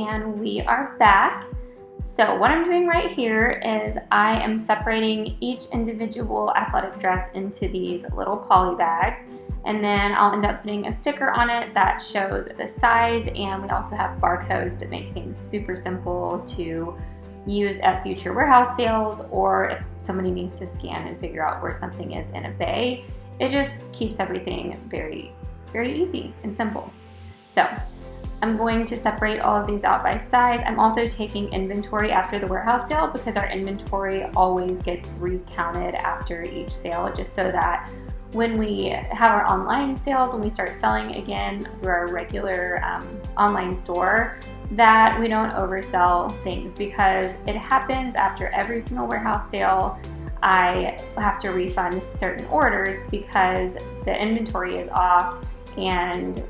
and we are back. So what I'm doing right here is I am separating each individual athletic dress into these little poly bags, and then I'll end up putting a sticker on it that shows the size, and we also have barcodes that make things super simple to use at future warehouse sales, or if somebody needs to scan and figure out where something is in a bay. It just keeps everything very, very easy and simple. So I'm going to separate all of these out by size. I'm also taking inventory after the warehouse sale because our inventory always gets recounted after each sale, just so that when we have our online sales, when we start selling again through our regular online store, that we don't oversell things, because it happens after every single warehouse sale. I have to refund certain orders because the inventory is off and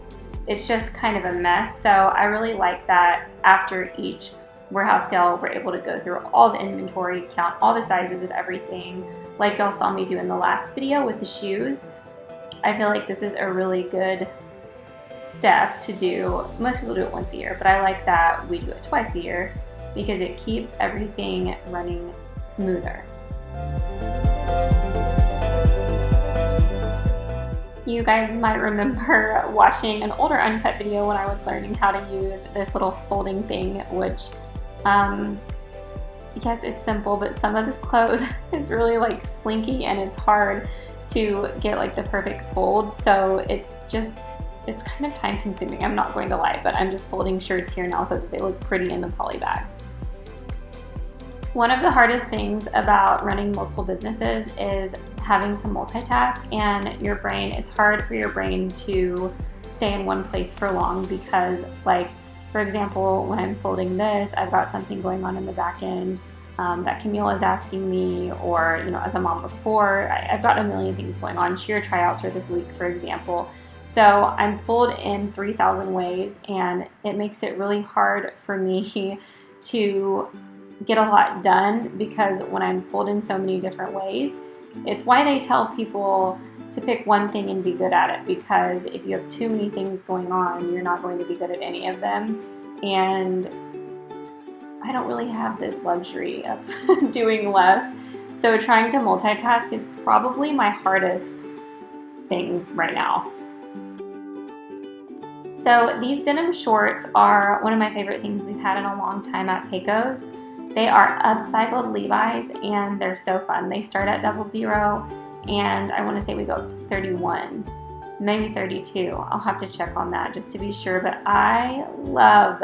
it's just kind of a mess. So I really like that after each warehouse sale, we're able to go through all the inventory, count all the sizes of everything, like y'all saw me do in the last video with the shoes. I feel like this is a really good step to do. Most people do it once a year, but I like that we do it twice a year because it keeps everything running smoother. You guys might remember watching an older Uncut video when I was learning how to use this little folding thing, which, yes, it's simple, but some of this clothes is really like slinky and it's hard to get like the perfect fold. So it's kind of time consuming, I'm not going to lie, but I'm just folding shirts here now so that they look pretty in the poly bags. One of the hardest things about running multiple businesses is having to multitask, and your brain, it's hard for your brain to stay in one place for long because, like, for example, when I'm folding this, I've got something going on in the back end that Camille is asking me, or, you know, as a mom before, I've got a million things going on. Cheer tryouts are this week, for example. So I'm pulled in 3,000 ways, and it makes it really hard for me to get a lot done because when I'm pulled in so many different ways, it's why they tell people to pick one thing and be good at it, because if you have too many things going on, you're not going to be good at any of them. And I don't really have this luxury of doing less. So trying to multitask is probably my hardest thing right now. So these denim shorts are one of my favorite things we've had in a long time at Pecos. They are upcycled Levi's and they're so fun. They start at 00 and I want to say we go up to 31, maybe 32. I'll have to check on that just to be sure, but I love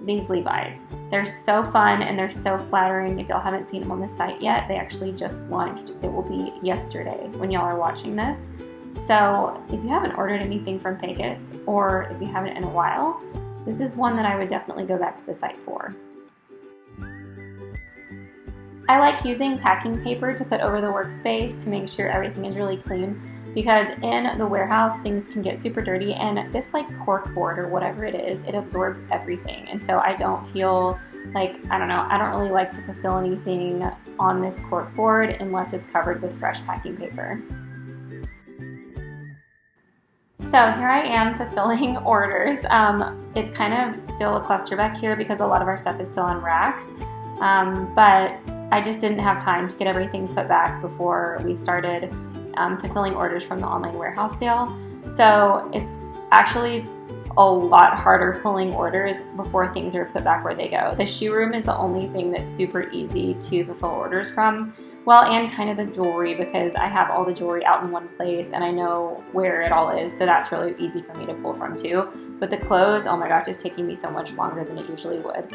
these Levi's. They're so fun and they're so flattering. If y'all haven't seen them on the site yet, they actually just launched. It will be yesterday when y'all are watching this. So if you haven't ordered anything from Pecos, or if you haven't in a while, this is one that I would definitely go back to the site for. I like using packing paper to put over the workspace to make sure everything is really clean, because in the warehouse things can get super dirty, and this like cork board or whatever it is, it absorbs everything. And so I don't feel like, I don't know, I don't really like to fulfill anything on this cork board unless it's covered with fresh packing paper. So here I am fulfilling orders. It's kind of still a cluster back here because a lot of our stuff is still on racks, but I just didn't have time to get everything put back before we started fulfilling orders from the online warehouse sale. So it's actually a lot harder pulling orders before things are put back where they go. The shoe room is the only thing that's super easy to fulfill orders from. Well, and kind of the jewelry, because I have all the jewelry out in one place and I know where it all is, so that's really easy for me to pull from too. But the clothes, oh my gosh, it's taking me so much longer than it usually would.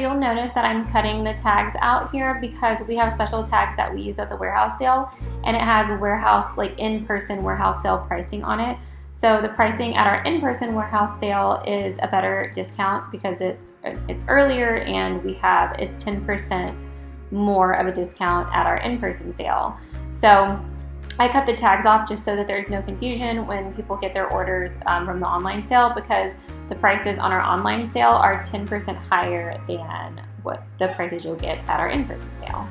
you'll notice that I'm cutting the tags out here because we have special tags that we use at the warehouse sale, and it has warehouse, like in-person warehouse sale pricing on it. So the pricing at our in-person warehouse sale is a better discount because it's earlier, and it's 10% more of a discount at our in-person sale. So I cut the tags off just so that there's no confusion when people get their orders from the online sale, because the prices on our online sale are 10% higher than what the prices you'll get at our in-person sale.